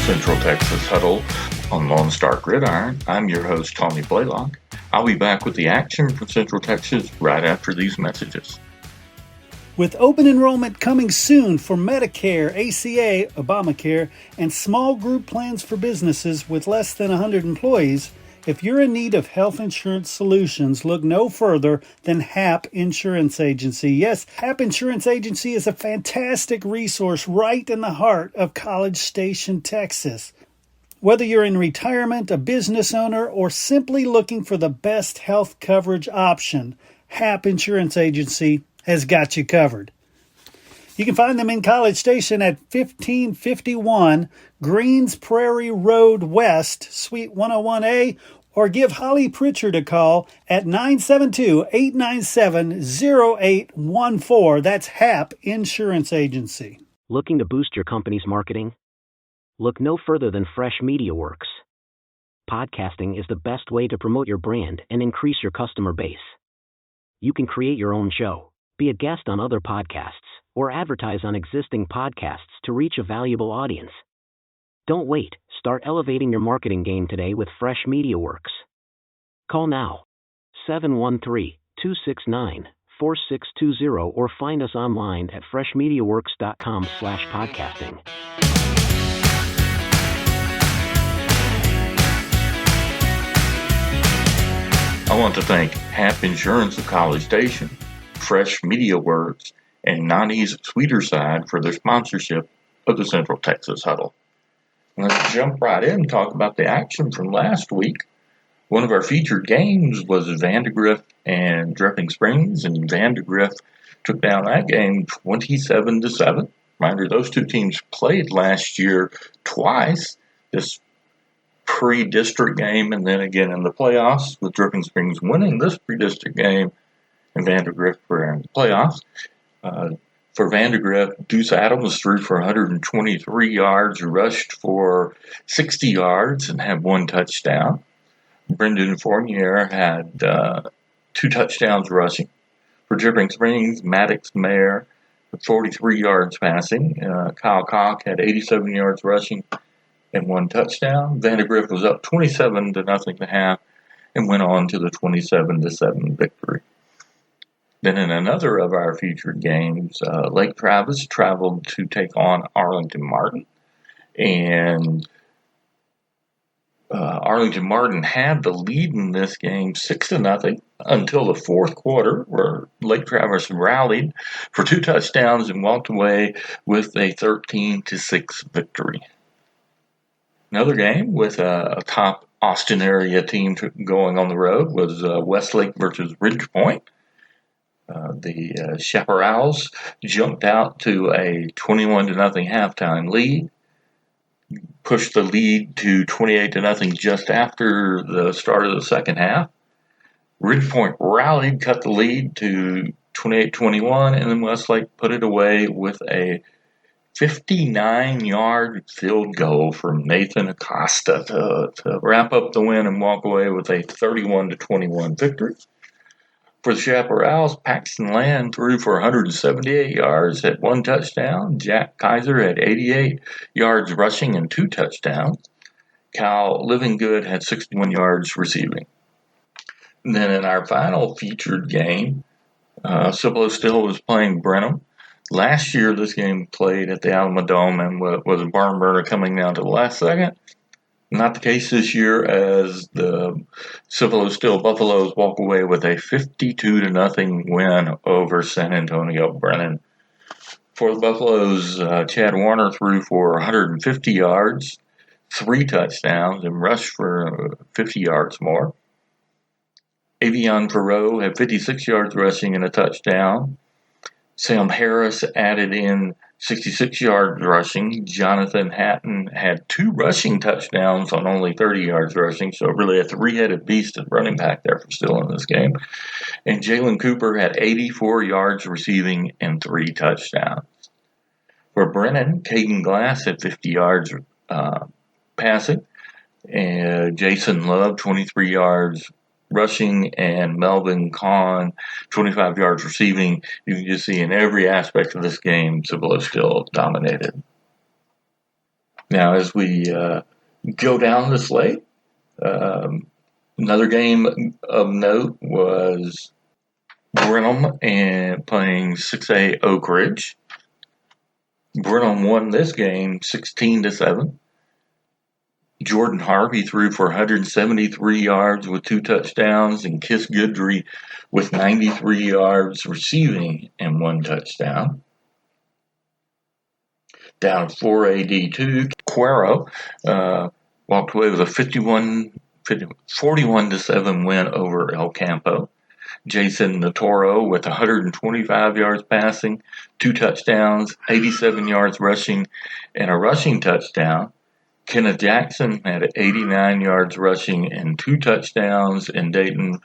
Central Texas Huddle on Lone Star Gridiron. I'm your host, Tony Blaylock. I'll be back with the action from Central Texas right after these messages. With open enrollment coming soon for Medicare, ACA, Obamacare, and small group plans for businesses with less than 100 employees, if you're in need of health insurance solutions, look no further than HAP Insurance Agency. Yes, HAP Insurance Agency is a fantastic resource right in the heart of College Station, Texas. Whether you're in retirement, a business owner, or simply looking for the best health coverage option, HAP Insurance Agency has got you covered. You can find them in College Station at 1551 Greens Prairie Road West, Suite 101A, or give Holly Pritchard a call at 972-897-0814. That's HAP Insurance Agency. Looking to boost your company's marketing? Look no further than Fresh Media Works. Podcasting is the best way to promote your brand and increase your customer base. You can create your own show, be a guest on other podcasts, or advertise on existing podcasts to reach a valuable audience. Don't wait. Start elevating your marketing game today with Fresh Media Works. Call now, 713-269-4620, or find us online at freshmediaworks.com/podcasting. I want to thank HAP Insurance of College Station, Fresh Media Works, and Nani's Sweeter Side for their sponsorship of the Central Texas Huddle. Let's jump right in and talk about the action from last week. One of our featured games was Vandergrift and Dripping Springs, and Vandergrift took down that game 27-7. Reminder, those two teams played last year twice, this pre-district game and then again in the playoffs, with Dripping Springs winning this pre-district game and Vandergrift were in the playoffs. For Vandergrift, Deuce Adams threw for 123 yards, rushed for 60 yards, and had one touchdown. Brendan Fournier had 2 touchdowns rushing. For Dripping Springs, Maddox Mayer had 43 yards passing. Kyle Koch had 87 yards rushing and 1 touchdown. Vandergrift was up 27-0 at half and went on to the 27-7 victory. Then in another of our featured games, Lake Travis traveled to take on Arlington Martin. And Arlington Martin had the lead in this game 6-0 until the fourth quarter, where Lake Travis rallied for 2 touchdowns and walked away with a 13-6 victory. Another game with a top Austin area team going on the road was Westlake versus Ridgepoint. The Chaparrals jumped out to a 21-0 halftime lead, pushed the lead to 28-0 just after the start of the second half. Ridgepoint rallied, cut the lead to 28-21, and then Westlake put it away with a 59-yard field goal from Nathan Acosta to wrap up the win and walk away with a 31-21 victory. For the Chaparrals, Paxton Land threw for 178 yards, had 1 touchdown. Jack Kaiser had 88 yards rushing and 2 touchdowns. Cal Livingood had 61 yards receiving. And then in our final featured game, Cibolo Still was playing Brenham. Last year, this game played at the Alamo Dome and was a barn burner coming down to the last second. Not the case this year, as the Cibolo Still Buffaloes walk away with a 52-0 win over San Antonio Brennan. For the Buffaloes, Chad Warner threw for 150 yards, 3 touchdowns, and rushed for 50 yards more. Avion Perot had 56 yards rushing and a touchdown. Sam Harris added in 66 yards rushing. Jonathan Hatton had 2 rushing touchdowns on only 30 yards rushing, so really a 3-headed beast at running back there for Still in this game. And Jalen Cooper had 84 yards receiving and 3 touchdowns. For Brennan, Caden Glass had 50 yards passing, and Jason Love 23 yards rushing, and Melvin Kahn 25 yards receiving. You can just see in every aspect of this game, Cibolo Still dominated. Now, as we go down the slate, another game of note was Brenham and playing 6A Oak Ridge. Brenham won this game 16-7. Jordan Harvey threw for 173 yards with 2 touchdowns, and Kiss Goodry with 93 yards receiving and 1 touchdown. Down 4AD2, Cuero walked away with a 41-7 win over El Campo. Jason Natoro with 125 yards passing, 2 touchdowns, 87 yards rushing, and a rushing touchdown. Kenneth Jackson had 89 yards rushing and 2 touchdowns, and Dayton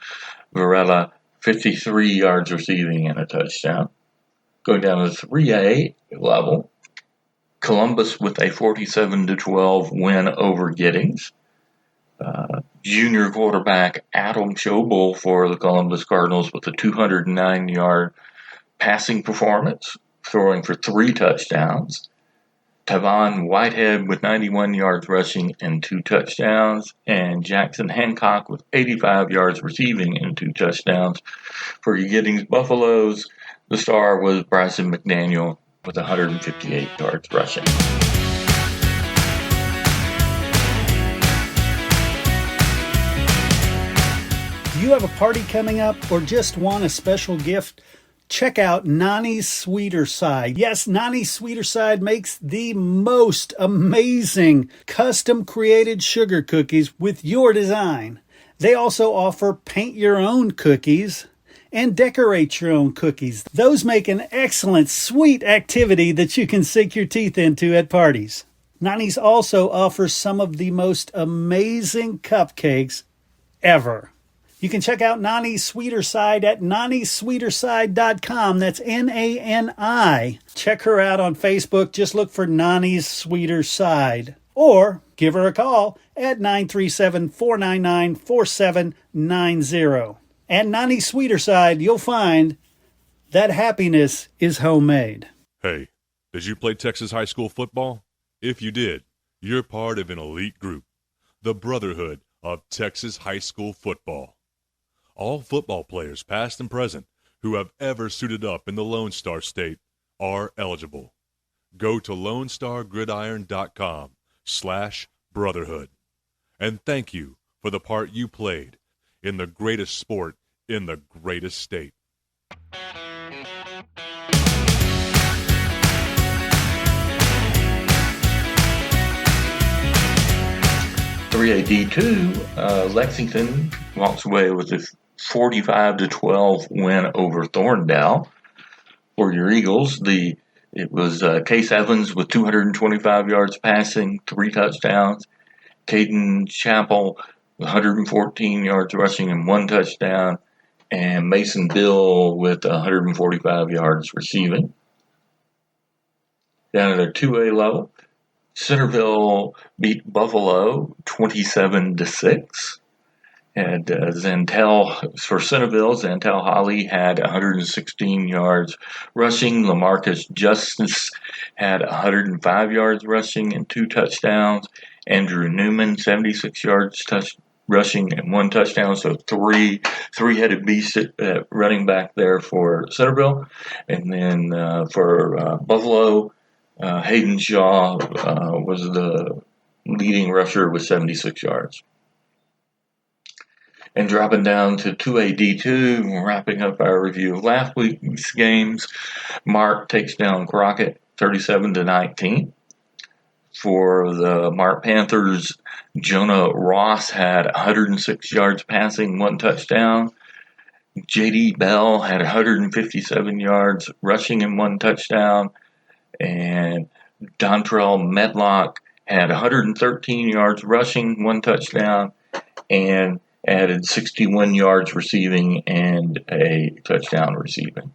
Varela 53 yards receiving and a touchdown. Going down to 3A level, Columbus with a 47-12 win over Giddings. Junior quarterback Adam Schobel for the Columbus Cardinals with a 209-yard passing performance, throwing for 3 touchdowns. Tavon Whitehead with 91 yards rushing and 2 touchdowns, and Jackson Hancock with 85 yards receiving and 2 touchdowns. For Giddings Buffaloes, the star was Bryson McDaniel with 158 yards rushing. Do you have a party coming up or just want a special gift? Check out Nani's Sweeter Side. Yes, Nani's Sweeter Side makes the most amazing custom-created sugar cookies with your design. They also offer paint your own cookies and decorate your own cookies. Those make an excellent sweet activity that you can sink your teeth into at parties. Nani's also offers some of the most amazing cupcakes ever. You can check out Nani's Sweeter Side at nanisweeterside.com. That's Nani. Check her out on Facebook. Just look for Nani's Sweeter Side. Or give her a call at 937-499-4790. At Nani's Sweeter Side, you'll find that happiness is homemade. Hey, did you play Texas high school football? If you did, you're part of an elite group, the Brotherhood of Texas High School Football. All football players, past and present, who have ever suited up in the Lone Star State are eligible. Go to LoneStarGridiron.com/brotherhood. And thank you for the part you played in the greatest sport in the greatest state. 3AD2, Lexington walks away with a 45-12 win over Thorndale. For your Eagles, it was Case Evans with 225 yards passing, 3 touchdowns. Caden Chappell with 114 yards rushing and 1 touchdown. And Mason Bill with 145 yards receiving. Down at the 2A level, Centerville beat Buffalo 27-6. And for Centerville, Zantel Holly had 116 yards rushing. LaMarcus Justice had 105 yards rushing and 2 touchdowns. Andrew Newman, 76 yards rushing and 1 touchdown. So three-headed beast at running back there for Centerville. And then for Buffalo, Hayden Shaw was the leading rusher with 76 yards. And dropping down to 2AD2, wrapping up our review of last week's games, Mark takes down Crockett 37-19. For the Mark Panthers, Jonah Ross had 106 yards passing, 1 touchdown. J.D. Bell had 157 yards rushing and 1 touchdown. And Dontrell Medlock had 113 yards rushing, 1 touchdown, and added 61 yards receiving and a touchdown receiving.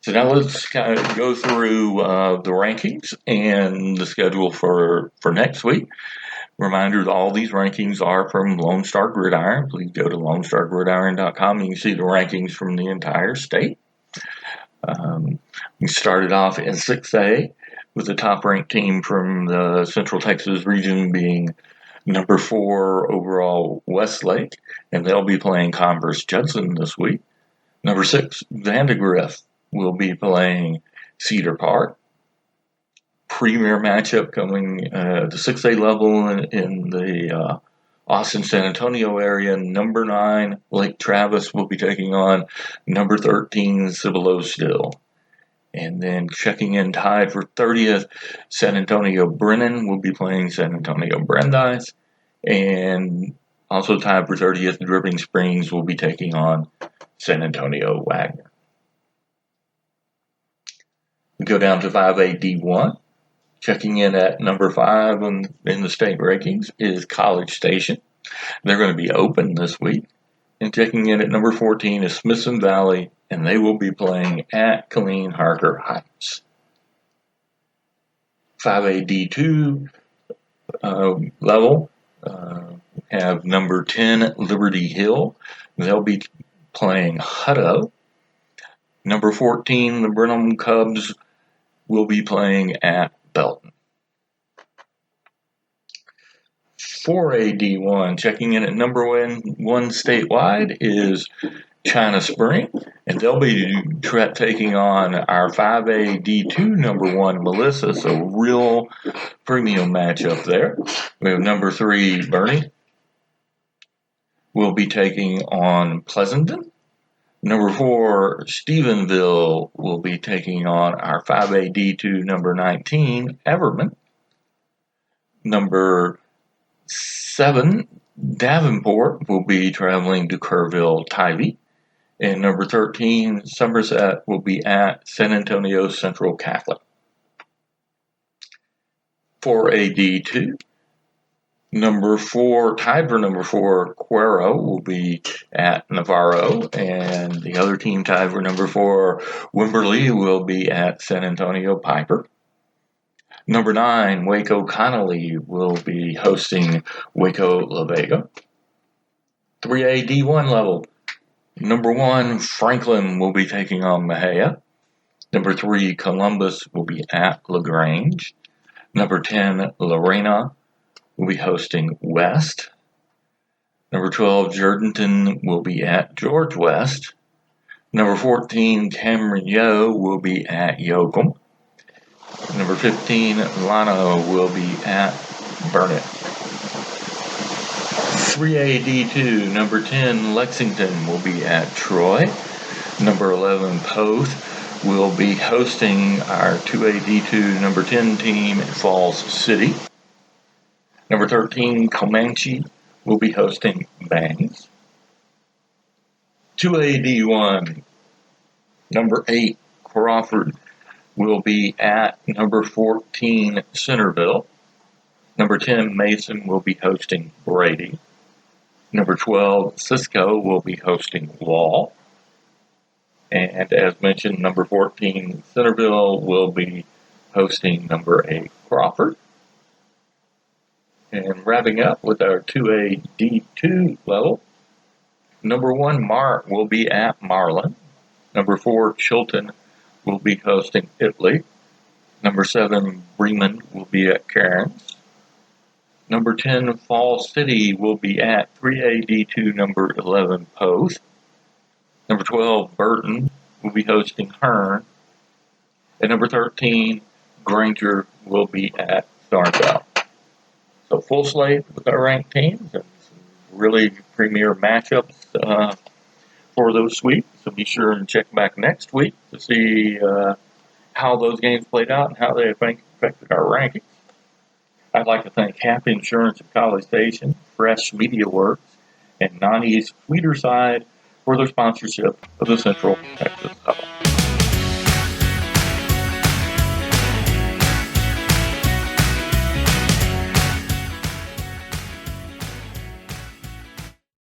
So now let's kind of go through the rankings and the schedule for next week. Reminder that all these rankings are from Lone Star Gridiron. Please go to LoneStarGridiron.com and you can see the rankings from the entire state. We started off in 6A with the top-ranked team from the Central Texas region being number 4 overall Westlake, and they'll be playing Converse Judson this week. Number 6, Vandegrift will be playing Cedar Park. Premier matchup coming the 6A level in the Austin, San Antonio area. Number 9, Lake Travis will be taking on number 13, Cibolo Still. And then checking in tied for 30th, San Antonio Brennan will be playing San Antonio Brandeis. And also tied for 30th, Dripping Springs will be taking on San Antonio Wagner. We go down to 5A D1. Checking in at number 5 in the state rankings is College Station. They're going to be open this week. And checking in at number 14 is Smithson Valley, and they will be playing at Killeen Harker Heights. 5A D2 level have number 10 Liberty Hill. They'll be playing Huddle. Number 14, the Brenham Cubs will be playing at Belton. 4A D1, checking in at number 1 statewide is China Spring, and they'll be taking on our 5A D2 number 1 Melissa, so real premium matchup there. We have number 3 Bernie will be taking on Pleasanton. Number 4 Stephenville will be taking on our 5A D2 number 19 Everman. Number 7 Davenport will be traveling to Kerrville Tivy. And number 13, Somerset will be at San Antonio Central Catholic. 4A D2, tied for number 4, Cuero will be at Navarro. And the other team tied for number 4, Wimberley, will be at San Antonio Piper. Number 9, Waco Connolly will be hosting Waco La Vega. 3A D1 level. Number 1, Franklin will be taking on Mejia. Number 3, Columbus will be at LaGrange. Number 10, Lorena will be hosting West. Number 12, Jourdanton will be at George West. Number 14, Cameron Yo will be at Yoakum. Number 15, Lano will be at Burnett. 3A D2, number 10, Lexington will be at Troy. Number 11, Poth will be hosting our 2A D2 number 10 team at Falls City. Number 13, Comanche will be hosting Bangs. 2A D1, number 8, Crawford will be at number 14, Centerville. Number 10, Mason will be hosting Brady. Number 12, Cisco will be hosting Wall. And as mentioned, number 14, Centerville will be hosting number 8, Crawford. And wrapping up with our 2A D2 level, number 1, Mart will be at Marlin. Number 4, Chilton will be hosting Italy. Number 7, Bremen will be at Cairns. Number 10, Fall City will be at 3A D2 number 11, Post. Number 12, Burton will be hosting Hearn. And number 13, Granger will be at Starnville. So full slate with our ranked teams and some really premier matchups for those weeks. So be sure and check back next week to see how those games played out and how they affected our rankings. I'd like to thank Cap Insurance of College Station, Fresh Media Works, and Nani's Sweeter Side for their sponsorship of the Central Texas Huddle.